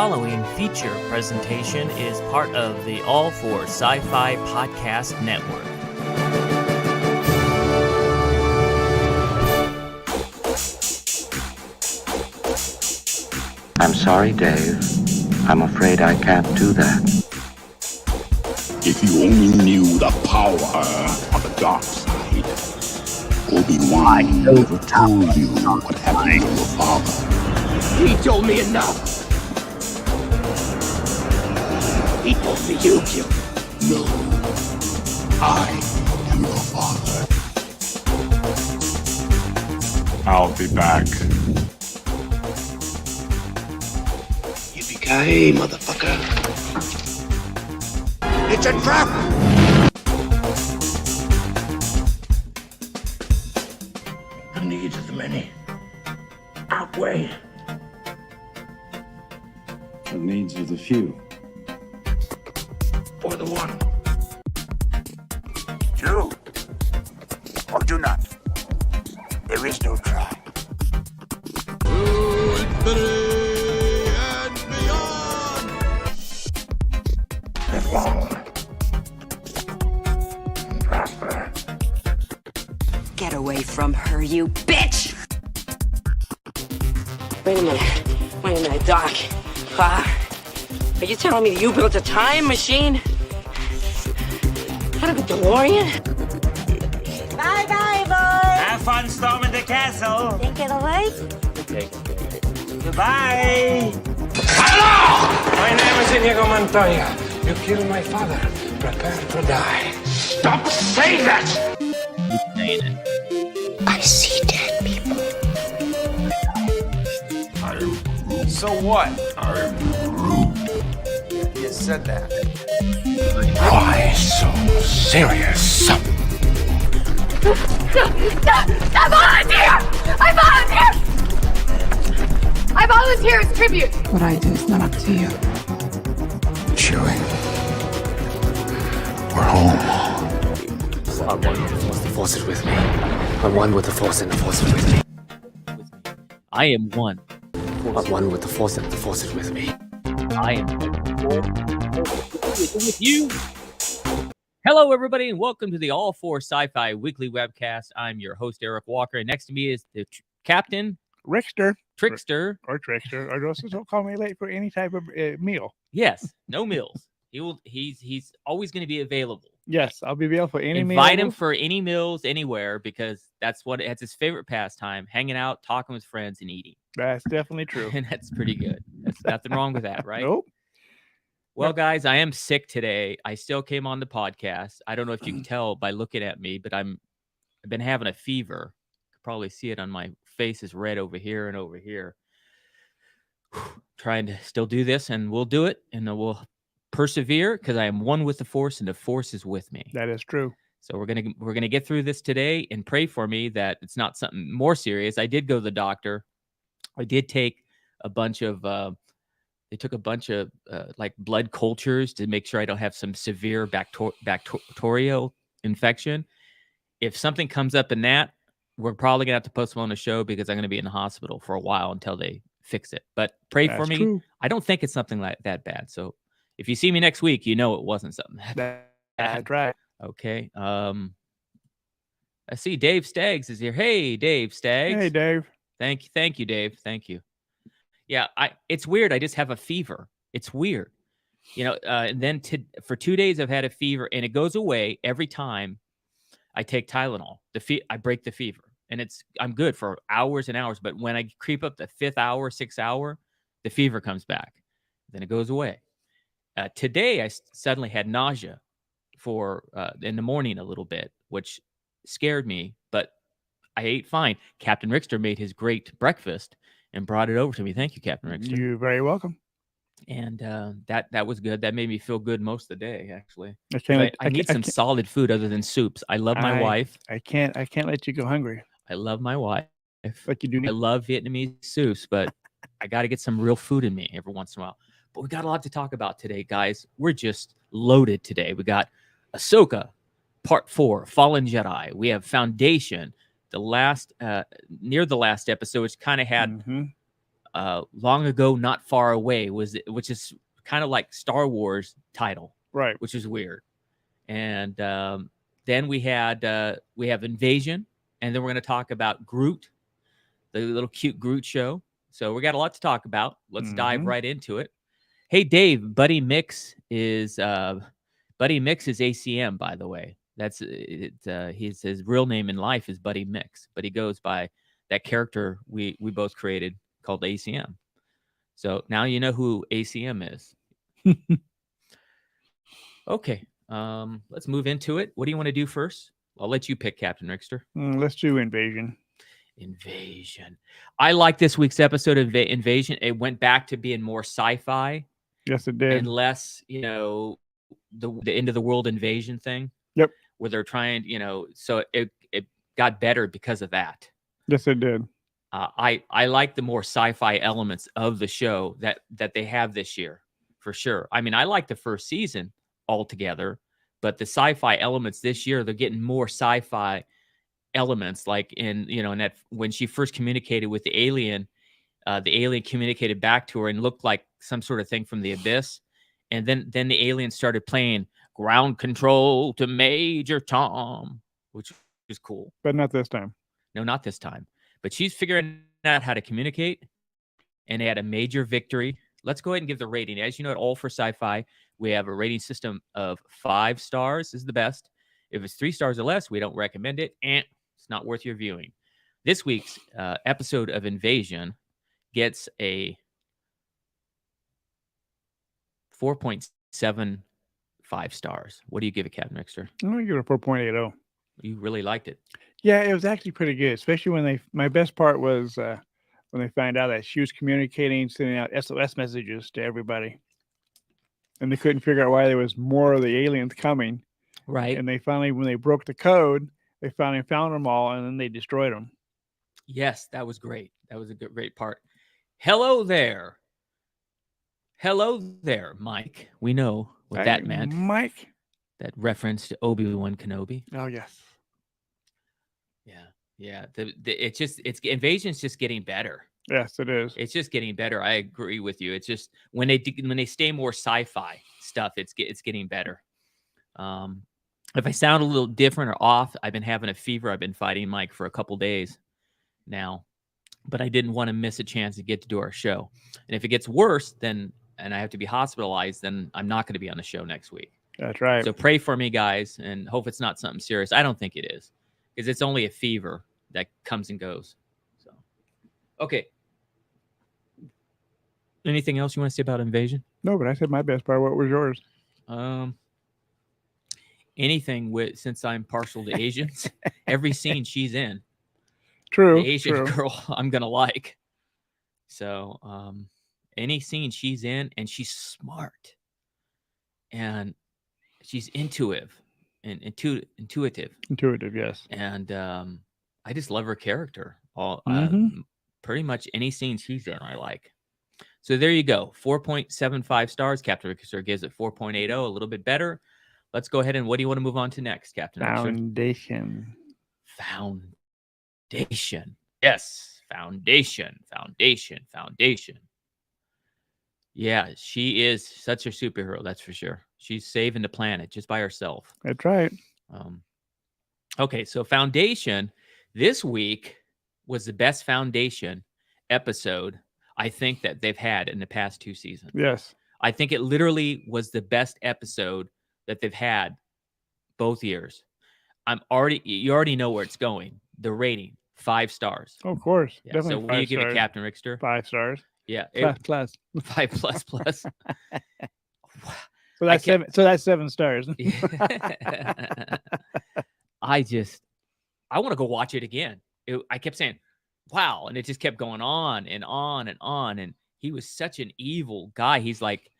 following feature presentation is part of the All for Sci-Fi Podcast Network. I'm sorry, Dave. I'm afraid I can't do that. If you only knew the power of the dark side, Obi-Wan never told you what happened to your father. He told me enough. He told me you killed him. No, I am your father. I'll be back. Yippee-ki-yay, motherfucker. It's a trap! The needs of the many outweigh the needs of the few. or the one. Do or do not. There is no try. Live long and prosper. Get away from her, you bitch! Wait a minute, Doc. Are you telling me you built a time machine? Out of a DeLorean? Bye-bye, boys. Have fun storming the castle. Take it away. Goodbye. Hello! My name is Inigo Montoya. You killed my father. Prepare to die. Stop saying that! I see dead people. So what? I'm You said that. Why so serious? Stop! Volunteer! I volunteer as tribute. What I do is not up to you. Chewie. We're home. I'm one with the Force. The Force is with me. I'm one with the Force, and the Force is with me. I am one. I'm one with the Force, and the Force is with me. I am with you. Hello, everybody, and welcome to the All for Sci-Fi Weekly Webcast. I'm your host, Eric Walker, and next to me is the Captain Trickster, or just don't call me late for any type of meal. Yes, no meals. He's always going to be available. Yes, I'll be available for any meal. Invite him for any meals anywhere because that's his favorite pastime: hanging out, talking with friends, and eating. That's definitely true. And that's pretty good. There's nothing wrong with that, right? Nope. Well, guys, I am sick today. I still came on the podcast. I don't know if you can tell by looking at me, but I've been having a fever. You can probably see it on my face is red over here and over here. Trying to still do this, and we'll do it, and we'll persevere because I am one with the Force, and the Force is with me. That is true. So we're gonna get through this today, and pray for me that it's not something more serious. I did go to the doctor. I did take a bunch of. They took a bunch of like blood cultures to make sure I don't have some severe bacterial infection. If something comes up in that, we're probably gonna have to postpone the show because I'm gonna be in the hospital for a while until they fix it. But pray for me. True. I don't think it's something like that bad. So if you see me next week, you know it wasn't something that bad. That's right. Okay. I see Dave Staggs is here. Hey, Dave Staggs. Hey, Dave. Thank you, Dave. Thank you. Yeah, it's weird. I just have a fever. It's weird. And then for 2 days I've had a fever, and it goes away every time I take Tylenol. I break the fever, and I'm good for hours and hours. But when I creep up the 5th hour, 6th hour, the fever comes back. Then it goes away. Today I suddenly had nausea in the morning a little bit, which scared me, but I ate fine. Captain Rickster made his great breakfast and brought it over to me. Thank you, Captain Rickster. You're very welcome. And that was good. That made me feel good most of the day, actually. I need some solid food other than soups. I love my wife. I can't let you go hungry. I love my wife. Like you do. I love Vietnamese soups, but I got to get some real food in me every once in a while. But we got a lot to talk about today, guys. We're just loaded today. We got Ahsoka, Part 4, Fallen Jedi. We have Foundation, the last near the last episode, which kind of had Long Ago, Not Far Away, which is kind of like Star Wars title, Right. which is weird. And then we have Invasion, and then we're going to talk about Groot, the little cute Groot show. So we got a lot to talk about. Let's dive right into it. Hey, Dave, Buddy Mix is ACM, by the way. That's his real name in life is Buddy Mix, but he goes by that character we both created called ACM. So now you know who ACM is. Okay, let's move into it. What do you want to do first? I'll let you pick, Captain Rickster. Let's do Invasion. Invasion. I like this week's episode of Invasion. It went back to being more sci-fi. Yes, it did. And less, the end of the world invasion thing. Yep. Where they're trying, so it got better because of that. Yes, it did. I like the more sci-fi elements of the show that they have this year, for sure. I mean, I like the first season altogether, but the sci-fi elements this year, they're getting more sci-fi elements, like in that when she first communicated with the alien communicated back to her and looked like some sort of thing from the abyss, and then the alien started playing Ground Control to Major Tom, which is cool. But not this time. No, not this time. But she's figuring out how to communicate, and they had a major victory. Let's go ahead and give the rating. As you know, at All for Sci-Fi, we have a rating system of 5 stars is the best. If it's 3 stars or less, we don't recommend it. It's not worth your viewing. This week's episode of Invasion gets a 4.75 stars. What do you give it, Captain Rickster? I'm going to give it a 4.80. You really liked it. Yeah, it was actually pretty good, especially when my best part was when they found out that she was communicating, sending out SOS messages to everybody. And they couldn't figure out why there was more of the aliens coming. Right. And they finally, when they broke the code, they finally found them all, and then they destroyed them. Yes, that was great. That was a great part. Hello there. Hello there, Mike. We know what that meant. Mike? That reference to Obi-Wan Kenobi. Oh, yes. Yeah. It's Invasion's just getting better. Yes, it is. It's just getting better. I agree with you. It's just when they stay more sci-fi stuff, it's getting better. If I sound a little different or off, I've been having a fever. I've been fighting Mike for a couple days now, but I didn't want to miss a chance to get to do our show. And if it gets worse, and I have to be hospitalized, then I'm not going to be on the show next week. That's right. So pray for me, guys, and hope it's not something serious. I don't think it is, because it's only a fever that comes and goes. So, okay. Anything else you want to say about Invasion? No, but I said my best part. What was yours? Anything since I'm partial to Asians, every scene she's in. True. The Asian girl I'm gonna like. So any scene she's in, and she's smart, and she's intuitive, Intuitive, yes. And I just love her character. Pretty much any scene she's in, I like. So there you go. 4.75 stars. Captain Rickster gives it 4.80, a little bit better. Let's go ahead and what do you want to move on to next, Captain Rickster? Foundation. Yes. Foundation. Yeah, she is such a superhero, that's for sure. She's saving the planet just by herself. That's right. Okay, so Foundation this week was the best Foundation episode I think that they've had in the past 2 seasons. Yes. I think it literally was the best episode that they've had both years. You already know where it's going. The rating, 5 stars. Oh, of course. Yeah, Definitely. so what do you give it, Captain Rickster? 5 stars. Yeah. Plus. 5 plus. So that's 7. So that's 7 stars. I want to go watch it again. I kept saying, wow. And it just kept going on and on and on. And he was such an evil guy. He's like,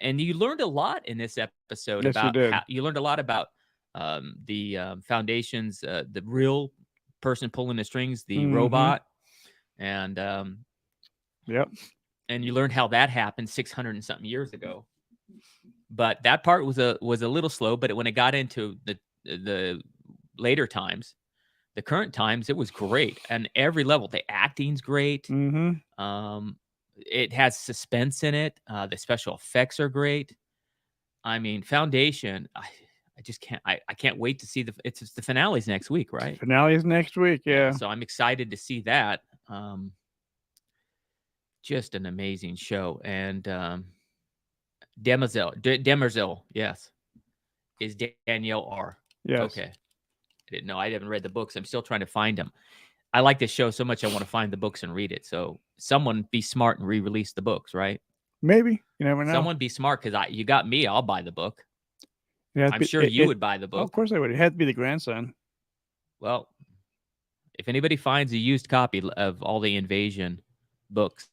and you learned a lot in this episode. Yes, about you did. you learned a lot about the Foundation's, the real person pulling the strings, the robot. And yep. And you learned how that happened 600 and something years ago. But that part was a little slow. But when it got into the later times, the current times, it was great. And every level, the acting's great. Mm-hmm. It has suspense in it. The special effects are great. I mean, Foundation, I just can't, I can't wait to see it's the finale's next week, right? Finale's next week, yeah. So I'm excited to see that. Just an amazing show. And Demerzel, yes, is Danielle R. Yes. Okay. I didn't know. I haven't read the books. I'm still trying to find them. I like this show so much. I want to find the books and read it. So someone be smart and re-release the books, right? Maybe. You never know. Someone be smart, because you got me. I'll buy the book. I'm sure you you would buy the book. Of course I would. It had to be the grandson. Well, if anybody finds a used copy of all the Invasion books,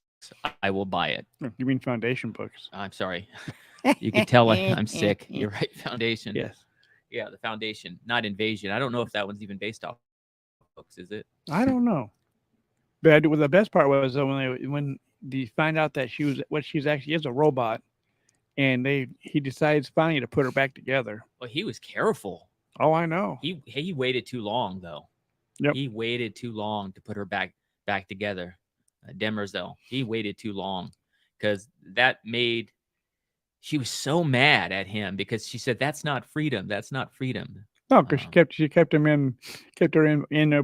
I will buy it. You mean Foundation books? I'm sorry. You can tell I'm sick. You're right. Foundation. Yes. Yeah, the Foundation, not Invasion. I don't know if that one's even based off books, is it? I don't know. But the best part was when they find out that she's actually is a robot, and he decides finally to put her back together. Well, he was careful. Oh, I know. He waited too long, though. Yep. He waited too long to put her back together. Demerzel. He waited too long, because she was so mad at him, because she said, "That's not freedom. That's not freedom." No, because she kept her in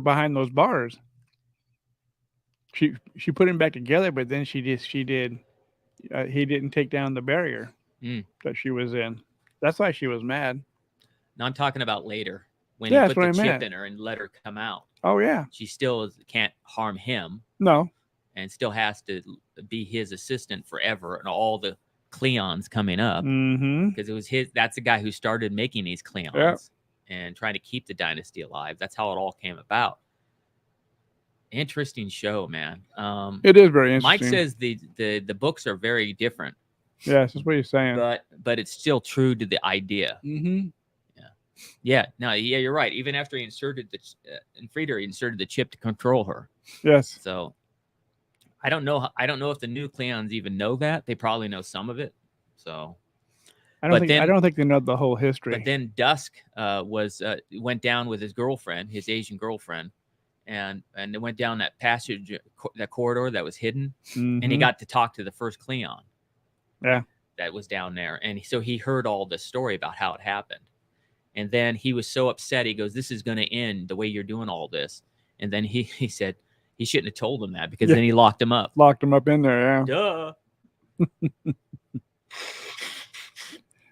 behind those bars. She put him back together, but then he didn't take down the barrier that she was in. That's why she was mad. Now I'm talking about later, when Yeah, he put the chip in her and let her come out. Oh yeah. She still can't harm him. No. And still has to be his assistant forever, and all the Cleons coming up, because it was that's the guy who started making these Cleons and trying to keep the dynasty alive. That's how it all came about. Interesting show, man. It is very interesting. Mike says the books are very different. Yes, that's what he's saying. But it's still true to the idea. Mm-hmm. Yeah. No, yeah, you're right. Even after he inserted in Frieder, he inserted the chip to control her. Yes. So I don't know if the new Cleons even know that. They probably know some of it. So I don't think they know the whole history. But then Dusk went down with his girlfriend, his Asian girlfriend, and they went down that passage, that corridor that was hidden, and he got to talk to the first Cleon. Yeah. That was down there. And so he heard all the story about how it happened. And then he was so upset. He goes, "This is going to end the way you're doing all this." And then he said he shouldn't have told him that, because then he locked him up. Locked him up in there, yeah. Duh.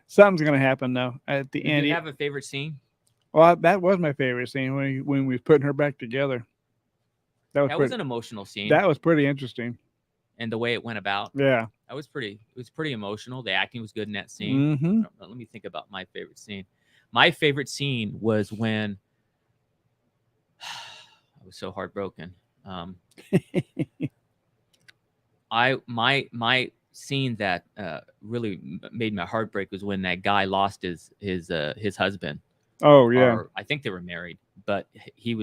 Something's going to happen, though, at the end. Do you have a favorite scene? Well, that was my favorite scene when we was putting her back together. That was an emotional scene. That was pretty interesting. And the way it went about. Yeah. It was pretty emotional. The acting was good in that scene. Let me think about my favorite scene. My favorite scene was when I was so heartbroken. My scene that really made my heart break was when that guy lost his husband. Oh yeah. Or I think they were married, but he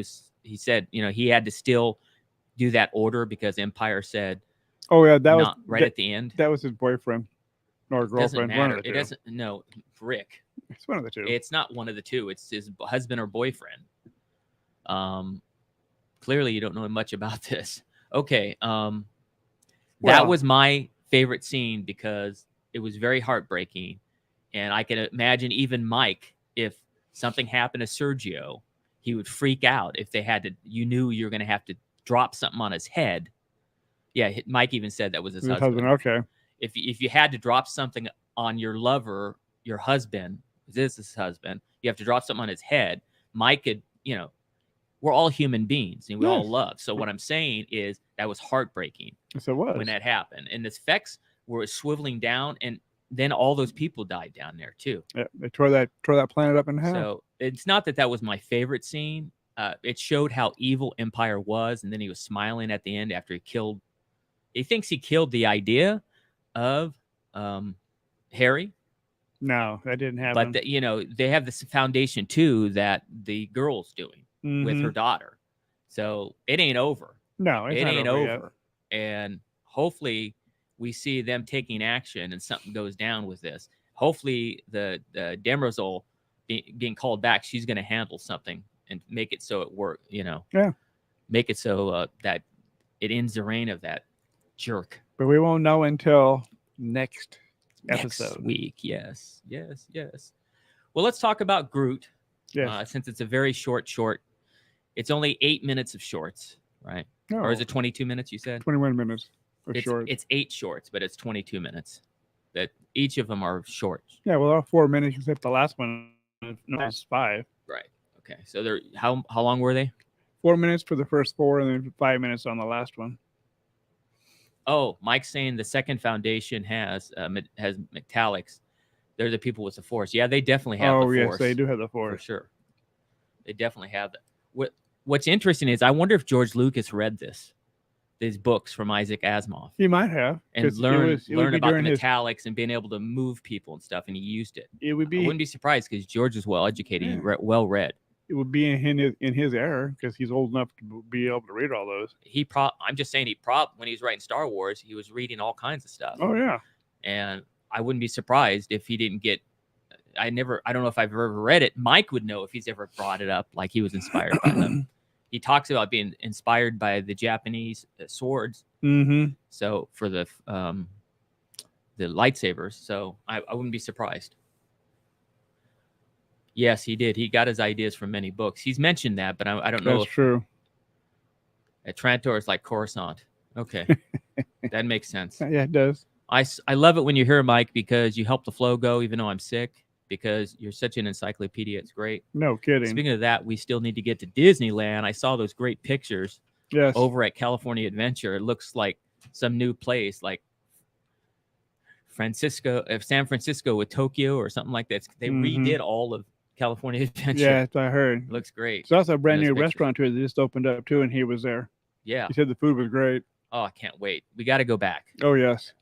said, he had to still do that order because Empire said. Oh yeah, that was right at the end. That was his boyfriend or girlfriend. Doesn't matter. One of the two. It doesn't. No, Rick. It's one of the two. It's not one of the two. It's his husband or boyfriend. Clearly you don't know much about this. Okay. That was my favorite scene because it was very heartbreaking, and I can imagine even Mike, if something happened to Sergio, he would freak out if they had to. You knew you were going to have to drop something on his head. Yeah, Mike even said that was his husband. Okay. If you had to drop something on your lover, your husband, this is his husband, you have to drop something on his head. Mike could, we're all human beings and we all love. So what I'm saying is that was heartbreaking. Yes, it was. When that happened. And the effects were swiveling down, and then all those people died down there too. Yeah, they tore that planet up in half. So it's not that was my favorite scene. It showed how evil Empire was, and then he was smiling at the end after he killed. He thinks he killed the idea of Harry. No, that didn't happen. But they have this foundation too that the girl's doing with her daughter. So it ain't over. No, it ain't over. And hopefully we see them taking action and something goes down with this. Hopefully the Demerzel being called back, she's going to handle something and make it so it work. Yeah. Make it so that it ends the reign of that jerk. But we won't know until next episode. Next week. Yes. Well, let's talk about Groot. Yes. Since it's a very short. It's only 8 minutes of shorts, right? No. Or is it 22 minutes? You said 21 minutes of shorts. It's 8 shorts, but it's 22 minutes. That each of them are short. Yeah, well, all 4 minutes except the last one. No, it's 5. Right. Okay. So they're how long were they? 4 minutes for the first 4, and then 5 minutes on the last one. Oh, Mike's saying the second foundation has metallics. They're the people with the Force. Yeah, they definitely have the Force. Oh, yes, they do have the Force. For sure. They definitely have that. What's interesting is I wonder if George Lucas read these books from Isaac Asimov. He might have. And learn about the metallics and being able to move people and stuff, and he used it. It would be. I wouldn't be surprised because George is well educated and well read. It would be in his era because he's old enough to be able to read all those. I'm just saying when he was writing Star Wars, he was reading all kinds of stuff. Oh yeah. And I wouldn't be surprised if he didn't get. I don't know if I've ever read it. Mike would know if he's ever brought it up, like he was inspired by them. He talks about being inspired by the Japanese swords. Mm-hmm. So for the lightsabers. So I wouldn't be surprised. Yes, he did. He got his ideas from many books. He's mentioned that, but I don't know. That's true. Trantor is like Coruscant. Okay. That makes sense. Yeah, it does. I love it when you're here, Mike, because you help the flow go, even though I'm sick, because you're such an encyclopedia. It's great. No kidding. Speaking of that, we still need to get to Disneyland. I saw those great pictures over at California Adventure. It looks like some new place, like San Francisco with Tokyo or something like that. They redid all of California Adventure. Yeah, I heard. It looks great. It's also a brand new restaurant too that just opened up too, and he was there. Yeah. He said the food was great. Oh, I can't wait. We got to go back. Oh, yes.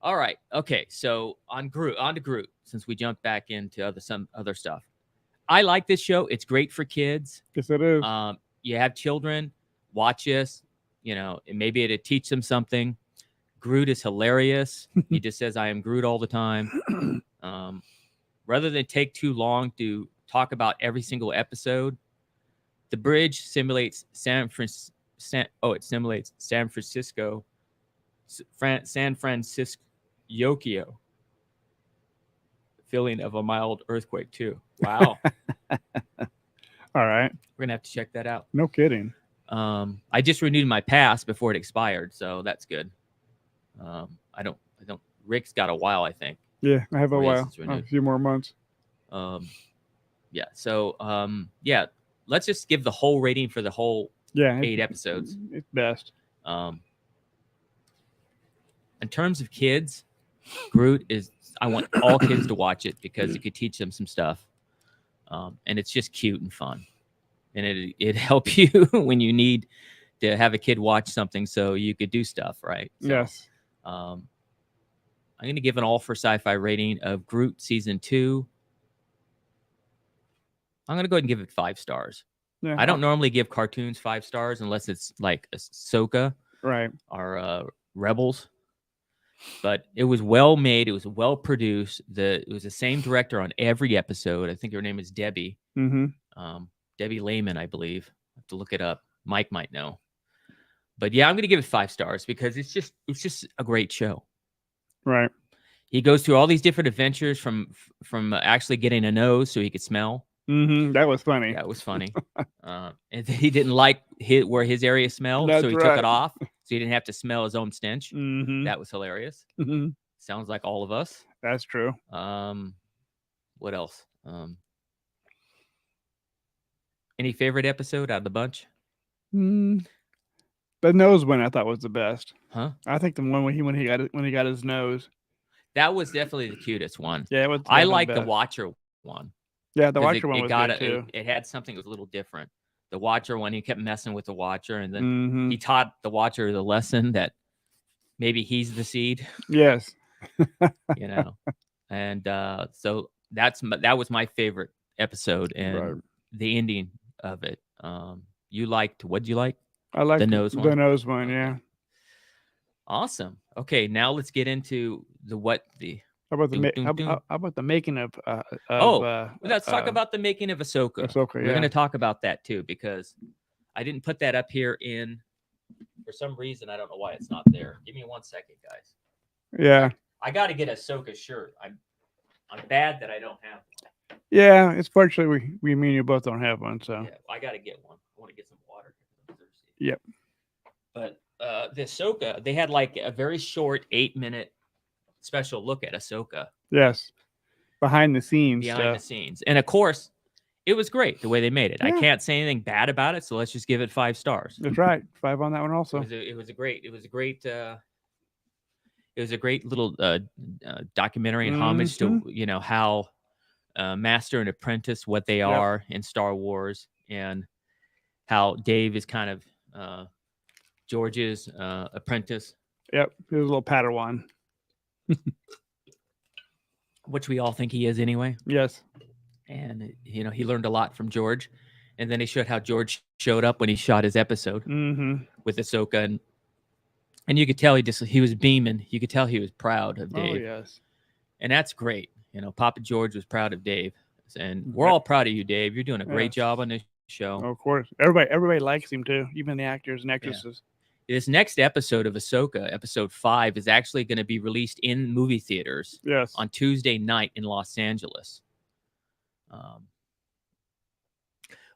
All right. Okay. So on to Groot, since we jumped back into some other stuff. I like this show. It's great for kids. Yes, it is. You have children, watch this. Maybe it'll teach them something. Groot is hilarious. He just says, I am Groot all the time. Rather than take too long to talk about every single episode, the bridge simulates San Francisco, Yokio. Feeling of a mild earthquake too. Wow. All right. We're gonna have to check that out. No kidding. I just renewed my pass before it expired, so that's good. I don't. Rick's got a while, I think. Yeah, I have a while. A few more months. Yeah. So, yeah. Let's just give the whole rating for the whole 8 episodes. It's best. In terms of kids, Groot is. I want all kids to watch it because it could teach them some stuff, and it's just cute and fun, and it help you when you need to have a kid watch something so you could do stuff, right? So, yes. I'm going to give an all for sci-fi rating of Groot season 2. I'm going to go ahead and give it 5 stars. Yeah. I don't normally give cartoons 5 stars unless it's like Ahsoka, right, or Rebels. But it was well made. It was well produced. It was the same director on every episode. I think her name is Debbie. Mm-hmm. Debbie Lehman, I believe. I have to look it up. Mike might know. But yeah, I'm going to give it 5 stars because it's just a great show. Right. He goes through all these different adventures from actually getting a nose so he could smell. Mm-hmm. That was funny. That was funny. And he didn't like where his area smelled, so he took it off, so he didn't have to smell his own stench. Mm-hmm. That was hilarious. Mm-hmm. Sounds like all of us. That's true. What else? Any favorite episode out of the bunch? The nose one I thought was the best. Huh? I think the one when he got his nose. That was definitely the cutest one. Yeah, it was. I like the Watcher one. Yeah, the Watcher one was good too. It had something that was a little different. The Watcher one, he kept messing with the Watcher, and then he taught the Watcher the lesson that maybe he's the seed. Yes. And so that was my favorite episode, and the ending of it. You liked? What'd you like? I like the nose one. The nose one, yeah. Awesome. Okay, now let's get into the How about the Dun, ma- dun, dun. how about the making of Let's talk about the making of Ahsoka. Ahsoka, We're yeah. going to talk about that too, because I didn't put that up here for some reason. I don't know why it's not there. Give me 1 second, guys. Yeah. I got to get Ahsoka's shirt. I'm bad that I don't have one. Yeah, it's fortunately we me and you both don't have one, so Yeah, I got to get one. I want to get some water. Yep. But the Ahsoka, they had like a very short 8-minute special look at Ahsoka. Yes. Behind the scenes Behind the stuff. scenes. And of course, it was great the way they made it. I Yeah. can't say anything bad about it, so let's just give it 5 stars. That's right. 5 on that one also. It was a great little documentary and homage to how master and apprentice, what they are in Star Wars, and how Dave is kind of George's apprentice. Yep, he was a little Padawan. Which we all think he is anyway. Yes. And he learned a lot from George, and then they showed how George showed up when he shot his episode with Ahsoka, and you could tell he was beaming. You could tell he was proud of Dave. Oh yes. And that's great. Papa George was proud of Dave, and we're all proud of you, Dave. You're doing a great job on this show. Of course, everybody likes him too, even the actors and actresses. This next episode of Ahsoka, episode 5, is actually going to be released in movie theaters. Yes. On Tuesday night in Los Angeles.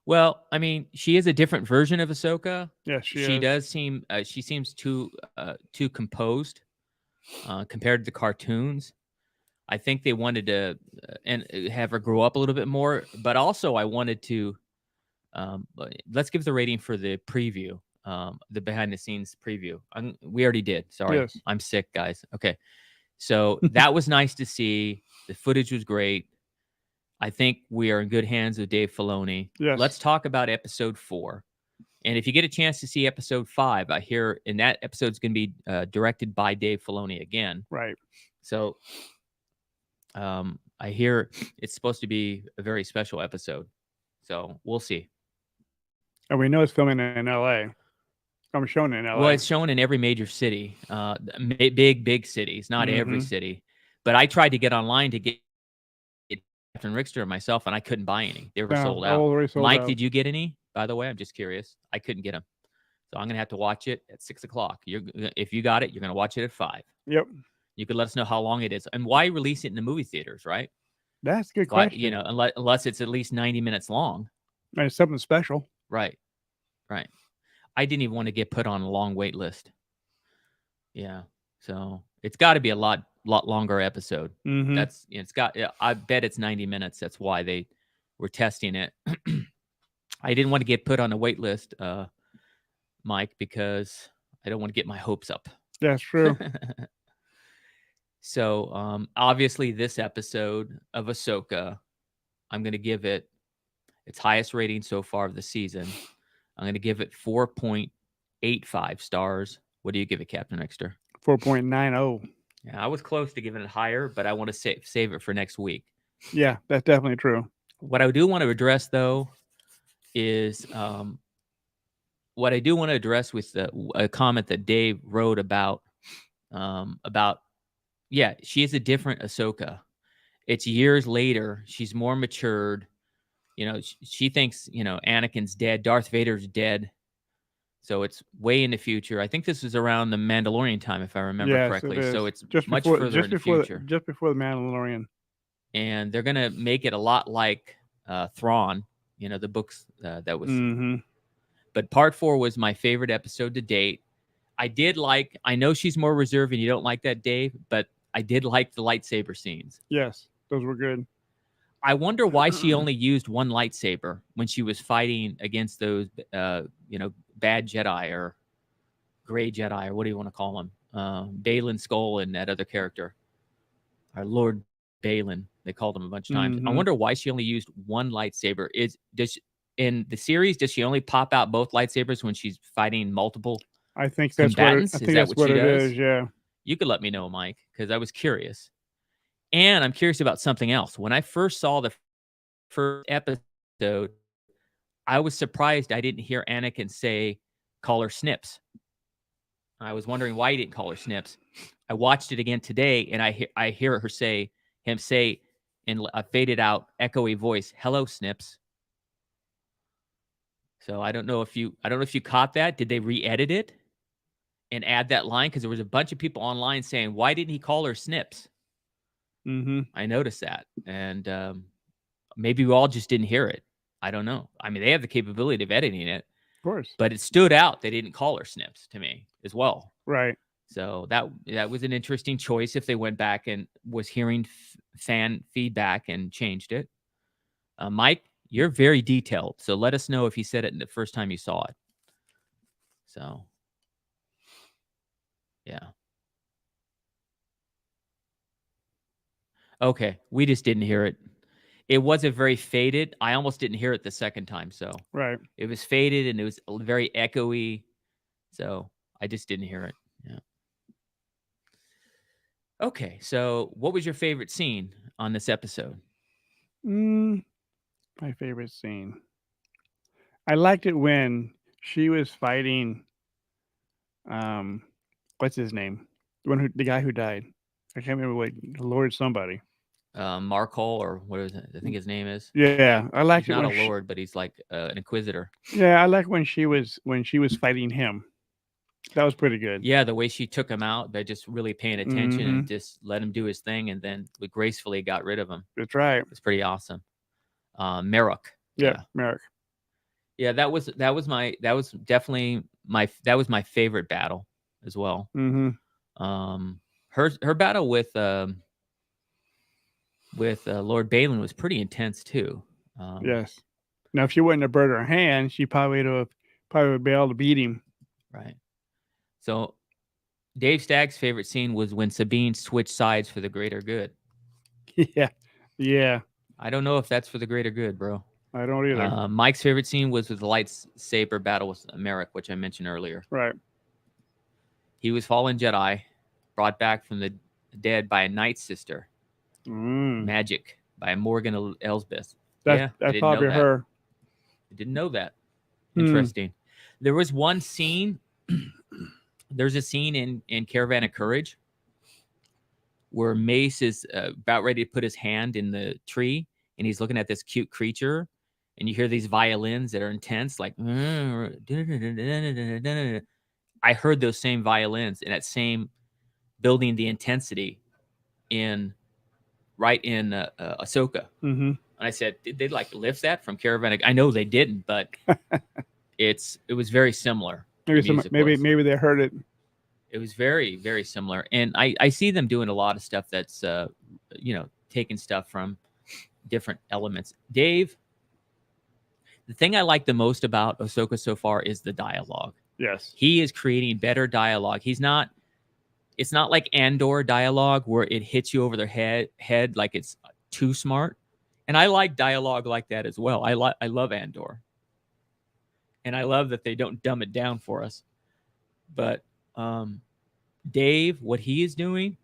Well, I mean, she is a different version of Ahsoka. Yeah, she does seem. She seems too composed compared to the cartoons. I think they wanted to have her grow up a little bit more, but also I wanted to. Let's give the rating for the preview, the behind the scenes preview. We already did. Sorry, yes. I'm sick, guys. Okay, so that was nice to see. The footage was great. I think we are in good hands with Dave Filoni. Yes. Let's talk about episode 4. And if you get a chance to see episode 5, I hear in that episode's going to be directed by Dave Filoni again. Right. So I hear it's supposed to be a very special episode. So we'll see. And we know it's filming in L.A. I'm showing it in L.A. Well, it's shown in every major city, big cities, not every city. But I tried to get online to get Captain Rickster and myself, and I couldn't buy any. They were sold out. Mike, did you get any? By the way, I'm just curious. I couldn't get them, so I'm gonna have to watch it at 6 o'clock. If you got it, you're gonna watch it at 5. Yep. You could let us know how long it is and why release it in the movie theaters, right? That's a good question. Unless it's at least 90 minutes long. And it's something special. Right. I didn't even want to get put on a long wait list. Yeah. So it's got to be a lot longer episode. I bet it's 90 minutes. That's why they were testing it. I didn't want to get put on a wait list, Mike, because I don't want to get my hopes up. That's true. So obviously this episode of Ahsoka, I'm going to give it its highest rating so far of the season. I'm going to give it 4.85 stars. What do you give it, Captain Rickster? 4.90. Yeah, I was close to giving it higher, but I want to save it for next week. Yeah, that's definitely true. What I do want to address, though, is with a comment that Dave wrote about she is a different Ahsoka. It's years later. She's more matured. She thinks, Anakin's dead. Darth Vader's dead. So it's way in the future. I think this was around the Mandalorian time, if I remember correctly. So it's just much before, further in the future. Just before the Mandalorian. And they're going to make it a lot like Thrawn, the books that was. But part 4 was my favorite episode to date. I know she's more reserved and you don't like that, Dave, but I did like the lightsaber scenes. Yes, those were good. I wonder why she only used one lightsaber when she was fighting against those, bad Jedi or gray Jedi, or what do you want to call them? Balin Skull and that other character, our Lord Balin. They called him a bunch of times. I wonder why she only used one lightsaber. In the series, does she only pop out both lightsabers when she's fighting multiple? I think that's combatants? what it is. Yeah. You could let me know, Mike, because I was curious. And I'm curious about something else. When I first saw the first episode, I was surprised I didn't hear Anakin call her Snips. I was wondering why he didn't call her Snips. I watched it again today, and I hear her say in a faded out, echoey voice, "Hello, Snips." So I don't know if you caught that. Did they re-edit it and add that line? Because there was a bunch of people online saying, "Why didn't he call her Snips?" Mm-hmm. I noticed that, and maybe we all just didn't hear it. I don't know. I mean, they have the capability of editing it, Of course. but it stood out. They didn't call her Snips to me as well. Right. So that was an interesting choice if they went back and was hearing fan feedback and changed it. Mike, you're very detailed, so let us know if you said it the first time you saw it. So, yeah. Okay, we just didn't hear it. It wasn't very faded. I almost didn't hear it the second time, so Right. it was faded and it was very echoey. So I just didn't hear it. Yeah. Okay, so what was your favorite scene on this episode? My favorite scene. I liked it when she was fighting. What's his name? The guy who died. I can't remember what Lord somebody. Markle, or what is it? I think his name is. Yeah, I liked He's it. not When a lord, but he's like an inquisitor. Yeah, I like when she was fighting him. That was pretty good. Yeah, the way she took him out by just really paying attention Mm-hmm. and just let him do his thing, and then we gracefully got rid of him. That's right. It's pretty awesome. Merrick. Yeah, Merrick. Yeah, that was definitely my favorite battle as well. Mm-hmm. Her battle with Lord Balin was pretty intense too. Yes. Now, if she wouldn't have burned her hand, she probably would be able to beat him. Right. So, Dave Stagg's favorite scene was when Sabine switched sides for the greater good. Yeah. Yeah. I don't know if that's for the greater good, bro. I don't either. Mike's favorite scene was with the lightsaber battle with Merrick, which I mentioned earlier. Right. He was fallen Jedi, brought back from the dead by a Night Sister. Magic by Morgan Elsbeth. That's probably her. I didn't know that. Interesting. There was one scene. There's a scene in Caravan of Courage where Mace is about ready to put his hand in the tree, and he's looking at this cute creature, and you hear these violins that are intense, like I heard those same violins in that same building the intensity in Ahsoka. Mm-hmm. And I said, did they like lift that from Caravan? I know they didn't, but it was very similar. Maybe they heard it. It was very, very similar. And I see them doing a lot of stuff that's taking stuff from different elements. Dave, the thing I like the most about Ahsoka so far is the dialogue. Yes. He is creating better dialogue. It's not like Andor dialogue where it hits you over the head like it's too smart. And I like dialogue like that as well. I love Andor. And I love that they don't dumb it down for us. But Dave, what he is doing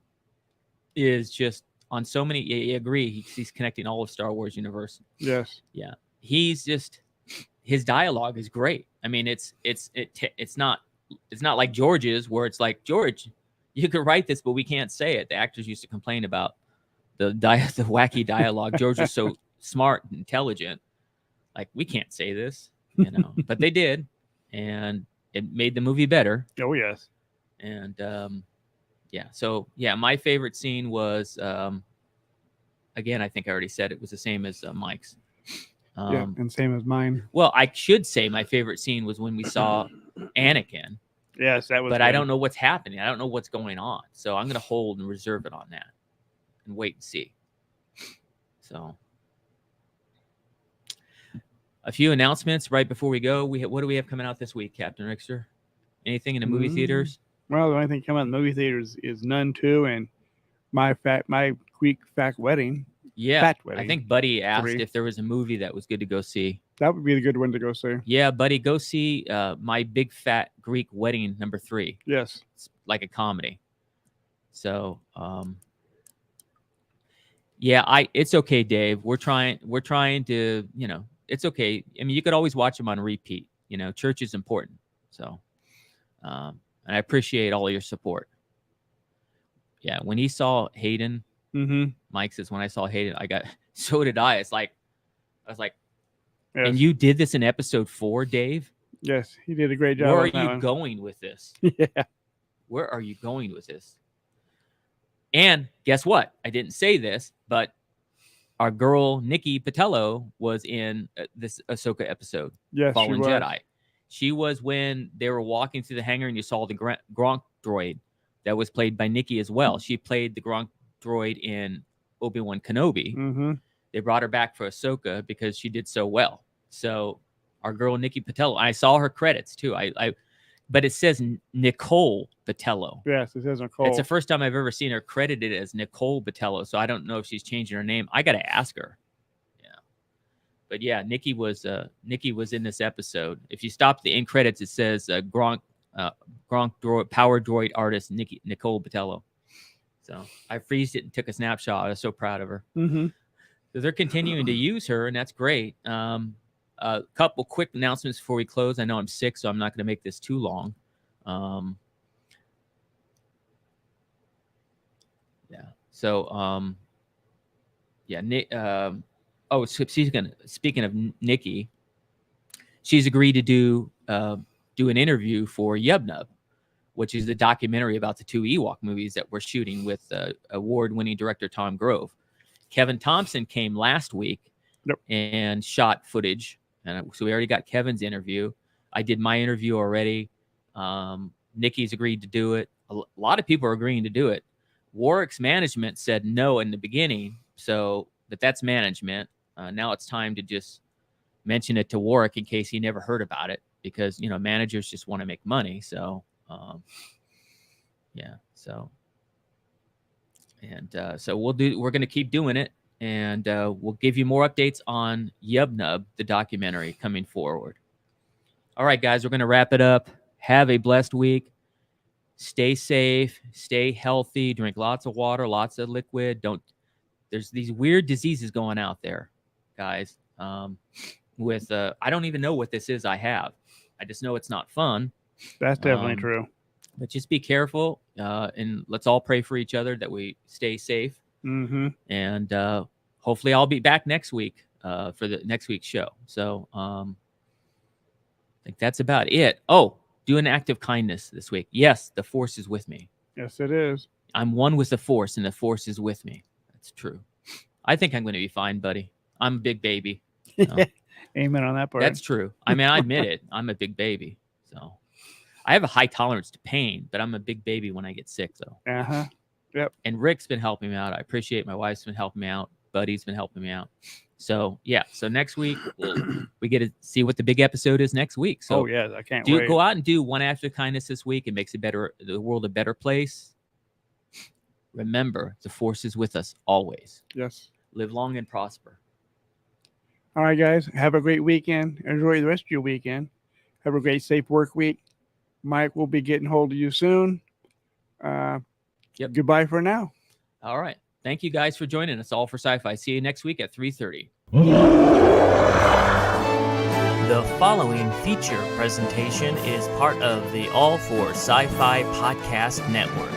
is just on so many. I agree. He's connecting all of Star Wars universe. Yes. Yeah. He's just, his dialogue is great. I mean, it's not like George's where it's like, George, you could write this, but we can't say it. The actors used to complain about the wacky dialogue. George was so smart and intelligent. Like, we can't say this, but they did. And it made the movie better. Oh, yes. And so my favorite scene was, again, I think I already said it was the same as Mike's. And same as mine. Well, I should say my favorite scene was when we saw Anakin. Yes, that was. But good. I don't know what's happening. I don't know what's going on. So I'm going to hold and reserve it on that and wait and see. So a few announcements right before we go. What do we have coming out this week, Captain Rickster? Anything in the movie theaters? Well, the only thing coming out in the movie theaters is Nun 2 and my Greek Fat Wedding. Yeah, Fat Wedding. I think Buddy asked 3. if there was a movie that was good to go see. That would be the good one to go see. Yeah, Buddy, go see My Big Fat Greek Wedding #3. Yes. It's like a comedy. So, it's okay, Dave. We're trying to, it's okay. I mean, you could always watch them on repeat. Church is important. So, And I appreciate all your support. Yeah, when he saw Hayden, Mike says, when I saw Hayden, so did I. I was like, Yes. And you did this in episode 4, Dave? Yes, he did a great job. Where are on that you one. going with this? Yeah. Where are you going with this? And guess what? I didn't say this, but our girl Nikki Patello was in this Ahsoka episode. Yes, Fallen she was. Jedi. She was when they were walking through the hangar and you saw the Gronk droid that was played by Nikki as well. She played the Gronk droid in Obi-Wan Kenobi. Mm-hmm. They brought her back for Ahsoka because she did so well. So our girl Nikki Patello, I saw her credits too. But it says Nicole Patello. Yes, it says Nicole. It's the first time I've ever seen her credited as Nicole Patello. So I don't know if she's changing her name. I got to ask her. Yeah. But yeah, Nikki was in this episode. If you stop the end credits, it says Gronk droid, power droid artist Nicole Patello. So I freezed it and took a snapshot. I was so proud of her. Mm-hmm. So they're continuing to use her, and that's great. A couple quick announcements before we close. I know I'm sick, so I'm not going to make this too long. Yeah. So, yeah. Speaking of Nikki, she's agreed to do an interview for Yub-Nub, which is the documentary about the 2 Ewok movies that we're shooting with award-winning director Tom Grove. Kevin Thompson came last week and shot footage. And so we already got Kevin's interview. I did my interview already. Nikki's agreed to do it. A lot of people are agreeing to do it. Warwick's management said no in the beginning. But that's management. Now it's time to just mention it to Warwick in case he never heard about it, because, managers just want to make money. So, yeah. So we're going to keep doing it, and we'll give you more updates on Yub-Nub, the documentary, coming forward. All right, guys, we're going to wrap it up. Have a blessed week. Stay safe, stay healthy, drink lots of water, lots of liquid. There's these weird diseases going out there, guys. I don't even know what this is I have. I just know it's not fun. That's definitely true. But just be careful, and let's all pray for each other that we stay safe. Mm-hmm. And hopefully I'll be back next week for the next week's show. So I think that's about it. Oh, do an act of kindness this week. Yes, the Force is with me. Yes, it is. I'm one with the Force, and the Force is with me. That's true. I think I'm going to be fine, buddy. I'm a big baby. So. Amen on that part. That's true. I mean, I admit it. I'm a big baby. So I have a high tolerance to pain, but I'm a big baby when I get sick, though. Uh-huh. Yep. And Rick's been helping me out. I appreciate my wife's been helping me out. Buddy's been helping me out. So, yeah. So next week, we get to see what the big episode is next week. So, yeah, I can't wait. Go out and do one act of kindness this week. It makes the world a better place. Remember, the Force is with us always. Yes. Live long and prosper. All right, guys. Have a great weekend. Enjoy the rest of your weekend. Have a great, safe work week. Mike will be getting hold of you soon. Goodbye for now. All right. Thank you guys for joining us all for Sci-Fi. See you next week at 3:30. The following feature presentation is part of the All for Sci-Fi Podcast Network.